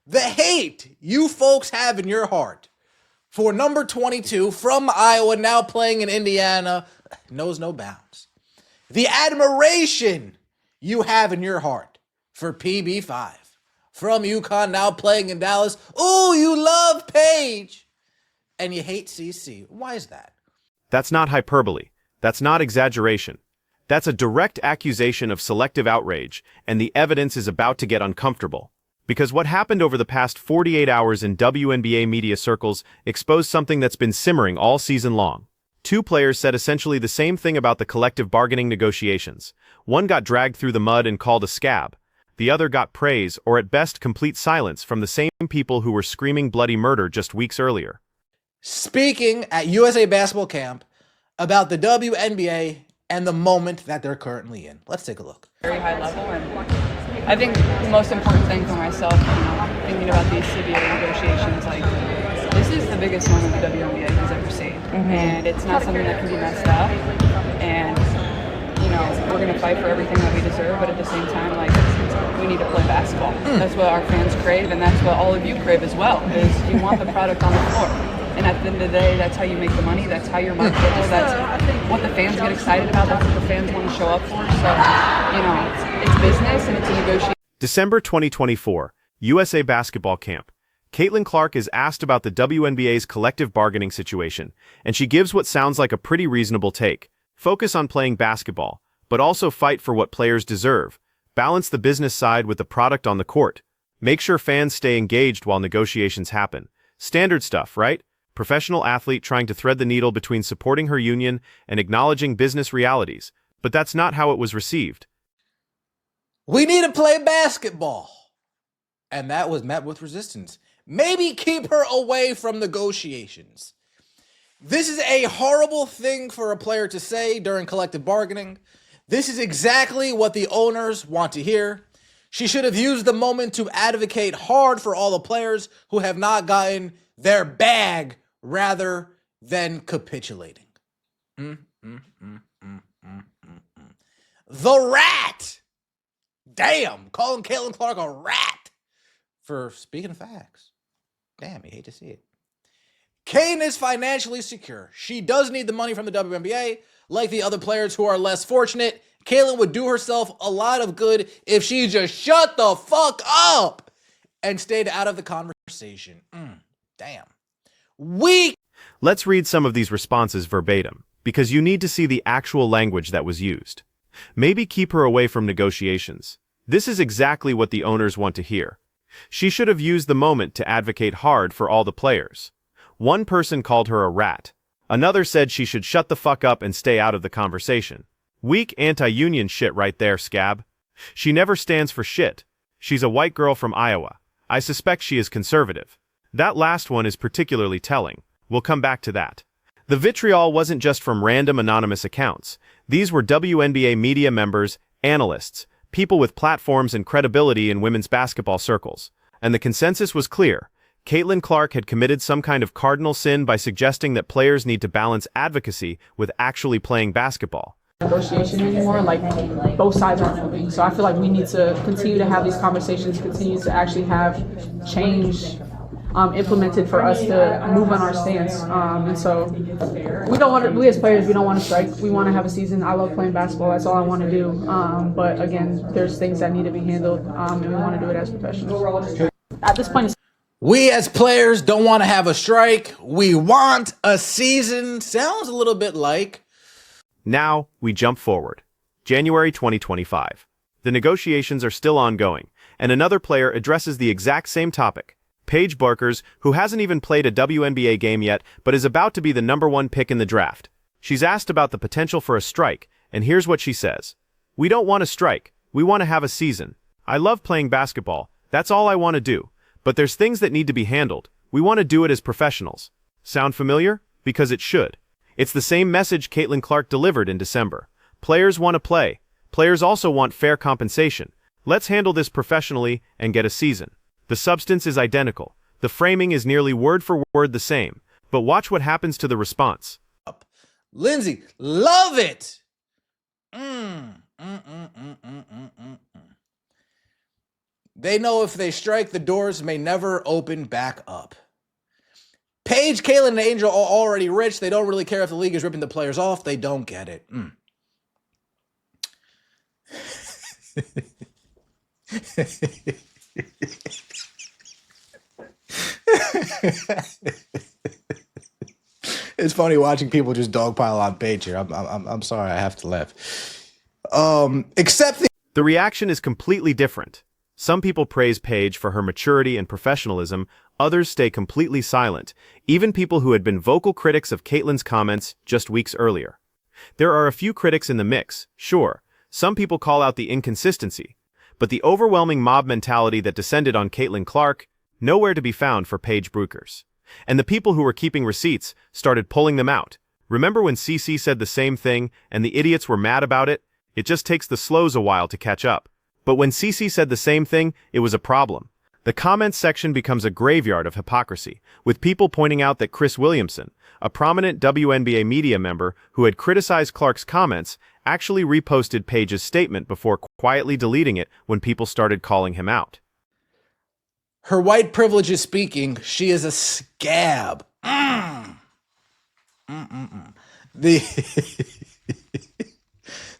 The hate you folks have in your heart for number 22 from Iowa, now playing in Indiana, knows no bounds. The admiration you have in your heart for PB5 from UConn, now playing in Dallas. Ooh, you love Paige. And you hate CC. Why is that? That's not hyperbole. That's not exaggeration. That's a direct accusation of selective outrage, and the evidence is about to get uncomfortable. Because what happened over the past 48 hours in WNBA media circles exposed something that's been simmering all season long. Two players said essentially the same thing about the collective bargaining negotiations. One got dragged through the mud and called a scab. The other got praise, or at best complete silence, from the same people who were screaming bloody murder just weeks earlier. Speaking at USA Basketball Camp about the WNBA and the moment that they're currently in. Let's take a look. Very high level, and I think the most important thing for myself, thinking about these CBA negotiations, this is the biggest moment the WNBA has ever seen, and it's not something that can be messed up. And we're going to fight for everything that we deserve, but at the same time, we need to play basketball. That's what our fans crave, and that's what all of you crave as well. Is you want the product on the floor. And at the end of the day, that's how you make the money. That's how you're marketable. That's what the fans get excited about. That's what the fans want to show up for. So, it's business and it's a negotiation. December 2024, USA Basketball Camp. Caitlin Clark is asked about the WNBA's collective bargaining situation, and she gives what sounds like a pretty reasonable take. Focus on playing basketball, but also fight for what players deserve. Balance the business side with the product on the court. Make sure fans stay engaged while negotiations happen. Standard stuff, right? Professional athlete trying to thread the needle between supporting her union and acknowledging business realities. But that's not how it was received. We need to play basketball. And that was met with resistance. Maybe keep her away from negotiations. This is a horrible thing for a player to say during collective bargaining. This is exactly what the owners want to hear. She should have used the moment to advocate hard for all the players who have not gotten their bag rather than capitulating. The rat! Damn, calling Caitlin Clark a rat for speaking of facts. Damn, you hate to see it. Kane is financially secure. She does need the money from the WNBA. Like the other players who are less fortunate, Caitlin would do herself a lot of good if she just shut the fuck up and stayed out of the conversation. Damn. Let's read some of these responses verbatim, because you need to see the actual language that was used. Maybe keep her away from negotiations. This is exactly what the owners want to hear. She should have used the moment to advocate hard for all the players. One person called her a rat. Another said she should shut the fuck up and stay out of the conversation. Weak anti-union shit right there, scab. She never stands for shit. She's a white girl from Iowa. I suspect she is conservative. That last one is particularly telling. We'll come back to that. The vitriol wasn't just from random anonymous accounts. These were WNBA media members, analysts, people with platforms and credibility in women's basketball circles. And the consensus was clear. Caitlin Clark had committed some kind of cardinal sin by suggesting that players need to balance advocacy with actually playing basketball. Negotiation anymore, both sides aren't moving. So I feel like we need to continue to have these conversations, continue to actually have change implemented for us to move on our stance. And so we as players, we don't want to strike. We want to have a season. I love playing basketball. That's all I want to do. But again, there's things that need to be handled, and we want to do it as professionals. At this point, we as players don't want to have a strike. We want a season. Sounds a little bit like. Now, we jump forward. January 2025. The negotiations are still ongoing, and another player addresses the exact same topic. Paige Bueckers, who hasn't even played a WNBA game yet, but is about to be the #1 pick in the draft. She's asked about the potential for a strike, and here's what she says. We don't want a strike. We want to have a season. I love playing basketball. That's all I want to do. But there's things that need to be handled. We want to do it as professionals. Sound familiar? Because it should. It's the same message Caitlin Clark delivered in December. Players want to play. Players also want fair compensation. Let's handle this professionally and get a season. The substance is identical. The framing is nearly word for word the same. But watch what happens to the response. Lindsay, love it. They know if they strike, the doors may never open back up. Paige, Caitlin, and Angel are already rich. They don't really care if the league is ripping the players off. They don't get it. It's funny watching people just dogpile on Paige here. I'm sorry, I have to laugh. Except the reaction is completely different. Some people praise Paige for her maturity and professionalism, others stay completely silent, even people who had been vocal critics of Caitlin's comments just weeks earlier. There are a few critics in the mix, sure. Some people call out the inconsistency, but the overwhelming mob mentality that descended on Caitlin Clark, nowhere to be found for Paige Brewkers. And the people who were keeping receipts started pulling them out. Remember when CC said the same thing and the idiots were mad about it? It just takes the slows a while to catch up. But when CC said the same thing, it was a problem. The comments section becomes a graveyard of hypocrisy, with people pointing out that Chris Williamson, a prominent WNBA media member who had criticized Clark's comments, actually reposted Paige's statement before quietly deleting it when people started calling him out. Her white privilege is speaking. She is a scab.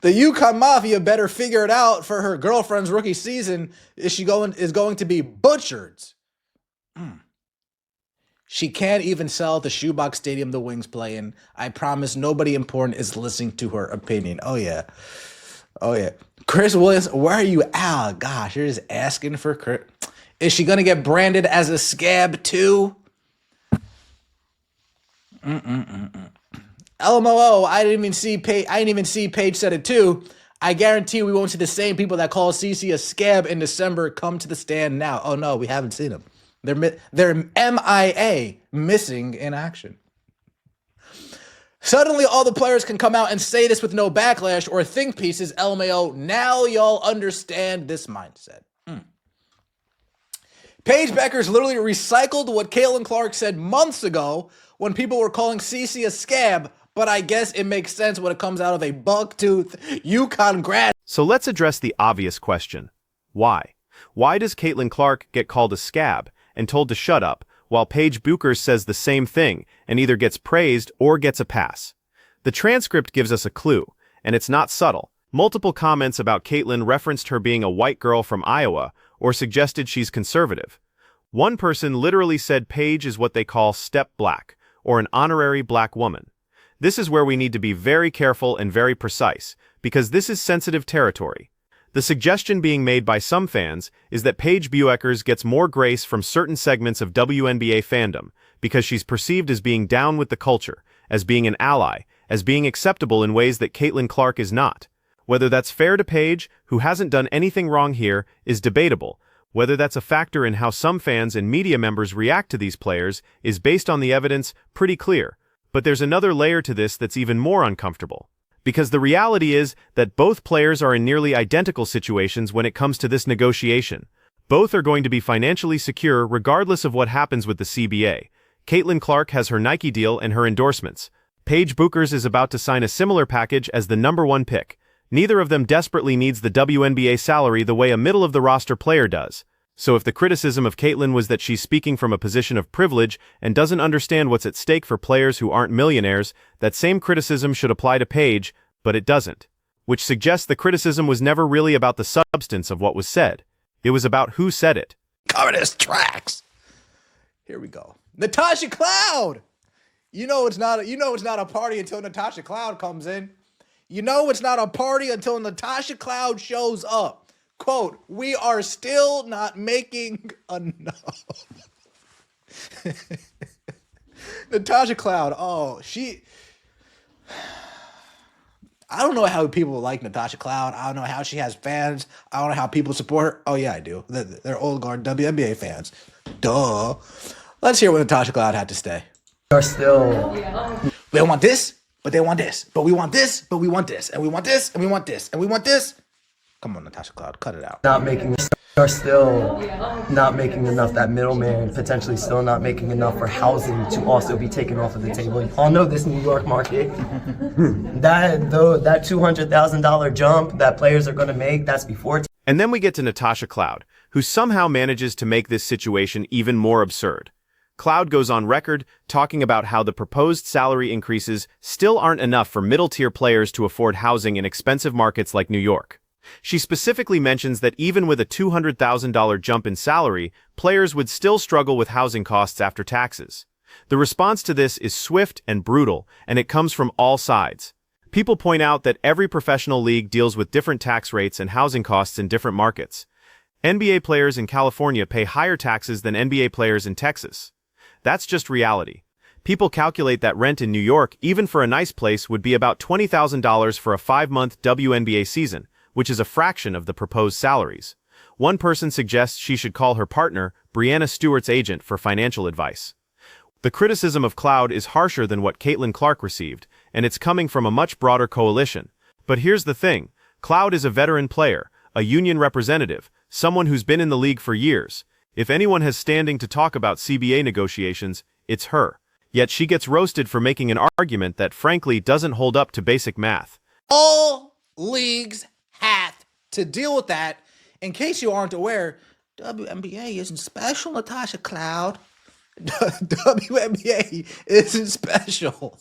The UConn Mafia better figure it out for her girlfriend's rookie season. Is going to be butchered. She can't even sell at the shoebox stadium the Wings play in. I promise nobody important is listening to her opinion. Oh yeah. Chris Williams, where are you? Oh gosh, you're just asking for Chris. Is she gonna get branded as a scab too? LMOO, I didn't even see Paige said it too. I guarantee we won't see the same people that call CC a scab in December come to the stand now. Oh no, we haven't seen them. They're MIA, missing in action. Suddenly all the players can come out and say this with no backlash or think pieces. LMAO, now y'all understand this mindset. Paige Beckers literally recycled what Caitlin Clark said months ago when people were calling CC a scab, but I guess it makes sense when it comes out of a buck-tooth UConn grad. So let's address the obvious question. Why? Why does Caitlin Clark get called a scab and told to shut up, while Paige Brewkers says the same thing and either gets praised or gets a pass? The transcript gives us a clue, and it's not subtle. Multiple comments about Caitlin referenced her being a white girl from Iowa or suggested she's conservative. One person literally said Paige is what they call step black, or an honorary black woman. This is where we need to be very careful and very precise, because this is sensitive territory. The suggestion being made by some fans is that Paige Brewkers gets more grace from certain segments of WNBA fandom because she's perceived as being down with the culture, as being an ally, as being acceptable in ways that Caitlin Clark is not. Whether that's fair to Paige, who hasn't done anything wrong here, is debatable. Whether that's a factor in how some fans and media members react to these players is based on the evidence pretty clear. But there's another layer to this that's even more uncomfortable. Because the reality is that both players are in nearly identical situations when it comes to this negotiation. Both are going to be financially secure regardless of what happens with the CBA. Caitlin Clark has her Nike deal and her endorsements. Paige Brewkers is about to sign a similar package as the #1 pick. Neither of them desperately needs the WNBA salary the way a middle-of-the-roster player does. So if the criticism of Caitlin was that she's speaking from a position of privilege and doesn't understand what's at stake for players who aren't millionaires, that same criticism should apply to Paige, but it doesn't. Which suggests the criticism was never really about the substance of what was said. It was about who said it. Covetous tracks. Here we go. Natasha Cloud. You know it's not a party until Natasha Cloud comes in. You know it's not a party until Natasha Cloud shows up. Quote, we are still not making enough. Natasha Cloud, I don't know how people like Natasha Cloud. I don't know how she has fans. I don't know how people support her. Oh yeah, I do. They're old guard WNBA fans. Duh. Let's hear what Natasha Cloud had to say. Are still. They want this, but they want this. But we want this, but we want this. And we want this, and we want this, and we want this. Come on, Natasha Cloud, cut it out. Are still not making enough. That middleman potentially still not making enough for housing to also be taken off of the table. You all know this New York market. that $200,000 jump that players are going to make, that's before. And then we get to Natasha Cloud, who somehow manages to make this situation even more absurd. Cloud goes on record talking about how the proposed salary increases still aren't enough for middle-tier players to afford housing in expensive markets like New York. She specifically mentions that even with a $200,000 jump in salary, players would still struggle with housing costs after taxes. The response to this is swift and brutal, and it comes from all sides. People point out that every professional league deals with different tax rates and housing costs in different markets. NBA players in California pay higher taxes than NBA players in Texas. That's just reality. People calculate that rent in New York, even for a nice place, would be about $20,000 for a 5-month WNBA season, which is a fraction of the proposed salaries. One person suggests she should call her partner, Breanna Stewart's agent, for financial advice. The criticism of Cloud is harsher than what Caitlin Clark received, and it's coming from a much broader coalition. But here's the thing. Cloud is a veteran player, a union representative, someone who's been in the league for years. If anyone has standing to talk about CBA negotiations, it's her. Yet she gets roasted for making an argument that frankly doesn't hold up to basic math. All leagues have to deal with that. In case you aren't aware, WNBA isn't special, Natasha Cloud. WNBA isn't special.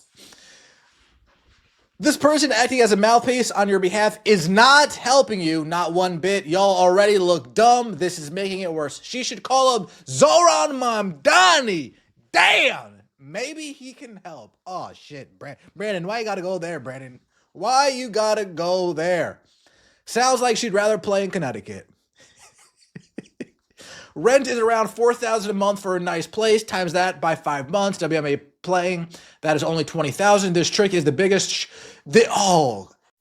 This person acting as a mouthpiece on your behalf is not helping you, not one bit. Y'all already look dumb. This is making it worse. She should call up Zoran Mamdani. Damn! Maybe he can help. Oh, shit. Brandon, why you gotta go there, Brandon? Why you gotta go there? Sounds like she'd rather play in Connecticut. Rent is around $4,000 a month for a nice place. Times that by 5 months. WNBA playing, that is only $20,000. This trick is the biggest.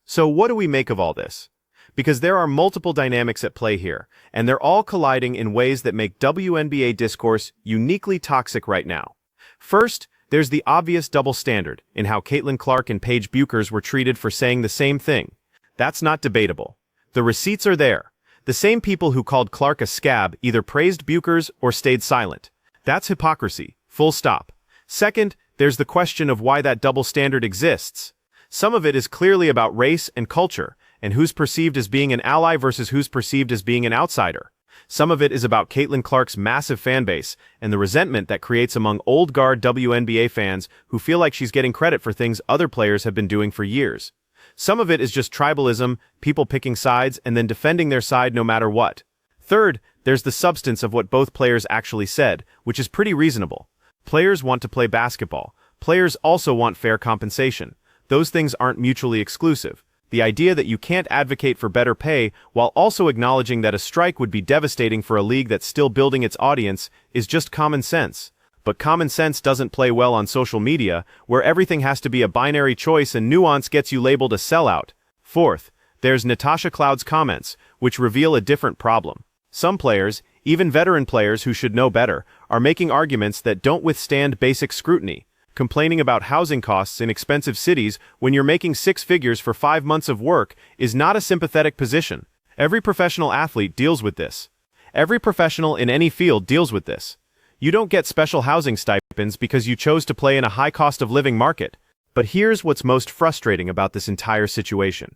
So what do we make of all this? Because there are multiple dynamics at play here, and they're all colliding in ways that make WNBA discourse uniquely toxic right now. First, there's the obvious double standard in how Caitlin Clark and Paige Bueckers were treated for saying the same thing. That's not debatable. The receipts are there. The same people who called Clark a scab either praised Bueckers or stayed silent. That's hypocrisy, full stop. Second, there's the question of why that double standard exists. Some of it is clearly about race and culture, and who's perceived as being an ally versus who's perceived as being an outsider. Some of it is about Caitlin Clark's massive fan base and the resentment that creates among old guard WNBA fans who feel like she's getting credit for things other players have been doing for years. Some of it is just tribalism, people picking sides and then defending their side no matter what. Third, there's the substance of what both players actually said, which is pretty reasonable. Players want to play basketball. Players also want fair compensation. Those things aren't mutually exclusive. The idea that you can't advocate for better pay while also acknowledging that a strike would be devastating for a league that's still building its audience is just common sense. But common sense doesn't play well on social media, where everything has to be a binary choice and nuance gets you labeled a sellout. Fourth, there's Natasha Cloud's comments, which reveal a different problem. Some players, even veteran players who should know better, are making arguments that don't withstand basic scrutiny. Complaining about housing costs in expensive cities when you're making 6 figures for 5 months of work is not a sympathetic position. Every professional athlete deals with this. Every professional in any field deals with this. You don't get special housing stipends because you chose to play in a high cost of living market. But here's what's most frustrating about this entire situation.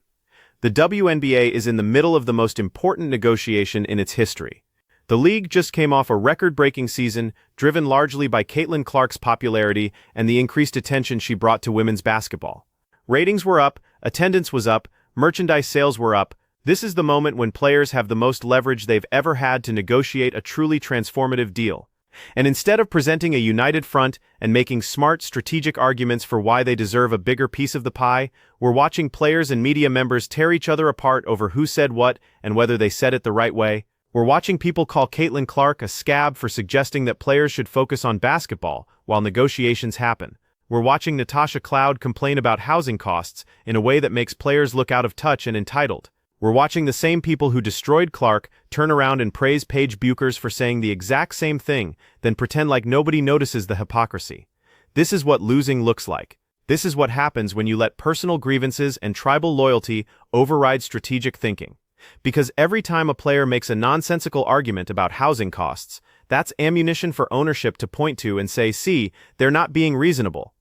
The WNBA is in the middle of the most important negotiation in its history. The league just came off a record-breaking season, driven largely by Caitlin Clark's popularity and the increased attention she brought to women's basketball. Ratings were up, attendance was up, merchandise sales were up. This is the moment when players have the most leverage they've ever had to negotiate a truly transformative deal. And instead of presenting a united front and making smart, strategic arguments for why they deserve a bigger piece of the pie, we're watching players and media members tear each other apart over who said what and whether they said it the right way. We're watching people call Caitlin Clark a scab for suggesting that players should focus on basketball while negotiations happen. We're watching Natasha Cloud complain about housing costs in a way that makes players look out of touch and entitled. We're watching the same people who destroyed Clark turn around and praise Paige Bueckers for saying the exact same thing, then pretend like nobody notices the hypocrisy. This is what losing looks like. This is what happens when you let personal grievances and tribal loyalty override strategic thinking. Because every time a player makes a nonsensical argument about housing costs, that's ammunition for ownership to point to and say, see, they're not being reasonable.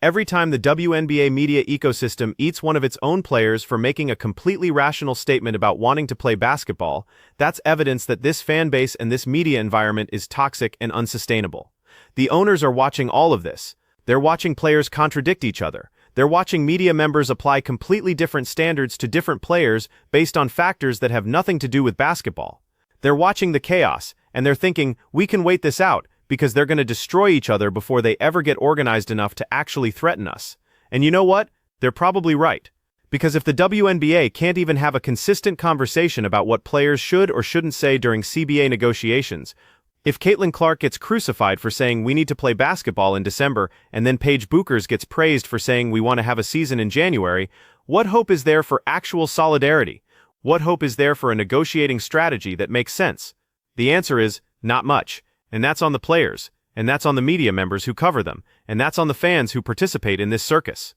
Every time the WNBA media ecosystem eats one of its own players for making a completely rational statement about wanting to play basketball, that's evidence that this fan base and this media environment is toxic and unsustainable. The owners are watching all of this. They're watching players contradict each other. They're watching media members apply completely different standards to different players based on factors that have nothing to do with basketball. They're watching the chaos, and they're thinking, we can wait this out, because they're going to destroy each other before they ever get organized enough to actually threaten us. And you know what? They're probably right. Because if the WNBA can't even have a consistent conversation about what players should or shouldn't say during CBA negotiations, if Caitlin Clark gets crucified for saying we need to play basketball in December and then Paige Buchers gets praised for saying we want to have a season in January, what hope is there for actual solidarity? What hope is there for a negotiating strategy that makes sense? The answer is, not much. And that's on the players, and that's on the media members who cover them, and that's on the fans who participate in this circus.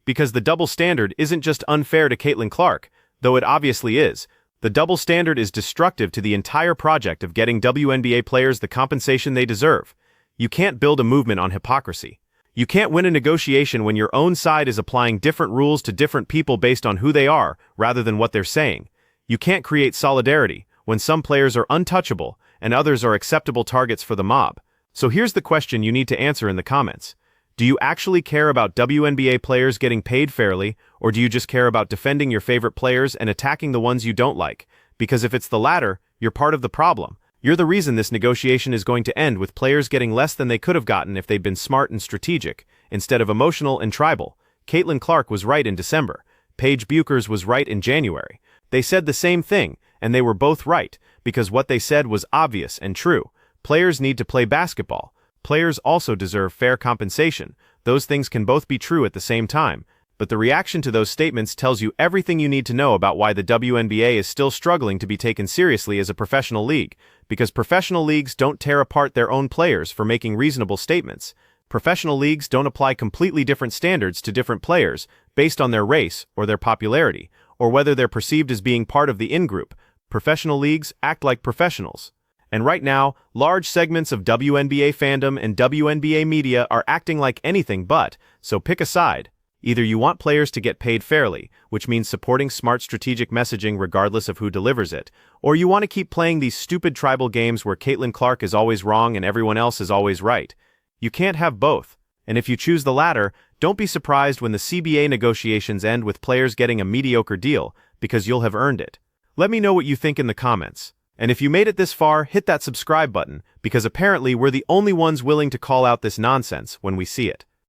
Because the double standard isn't just unfair to Caitlin Clark, though it obviously is. The double standard is destructive to the entire project of getting WNBA players the compensation they deserve. You can't build a movement on hypocrisy. You can't win a negotiation when your own side is applying different rules to different people based on who they are, rather than what they're saying. You can't create solidarity when some players are untouchable and others are acceptable targets for the mob. So here's the question you need to answer in the comments. Do you actually care about WNBA players getting paid fairly, or do you just care about defending your favorite players and attacking the ones you don't like? Because if it's the latter, you're part of the problem. You're the reason this negotiation is going to end with players getting less than they could have gotten if they'd been smart and strategic, instead of emotional and tribal. Caitlin Clark was right in December. Paige Buchers was right in January. They said the same thing, and they were both right, because what they said was obvious and true. Players need to play basketball. Players also deserve fair compensation. Those things can both be true at the same time. But the reaction to those statements tells you everything you need to know about why the WNBA is still struggling to be taken seriously as a professional league, because professional leagues don't tear apart their own players for making reasonable statements. Professional leagues don't apply completely different standards to different players based on their race or their popularity, or whether they're perceived as being part of the in-group. Professional leagues act like professionals. And right now, large segments of WNBA fandom and WNBA media are acting like anything but, so pick a side. Either you want players to get paid fairly, which means supporting smart strategic messaging regardless of who delivers it, or you want to keep playing these stupid tribal games where Caitlin Clark is always wrong and everyone else is always right. You can't have both. And if you choose the latter, don't be surprised when the CBA negotiations end with players getting a mediocre deal, because you'll have earned it. Let me know what you think in the comments. And if you made it this far, hit that subscribe button, because apparently we're the only ones willing to call out this nonsense when we see it.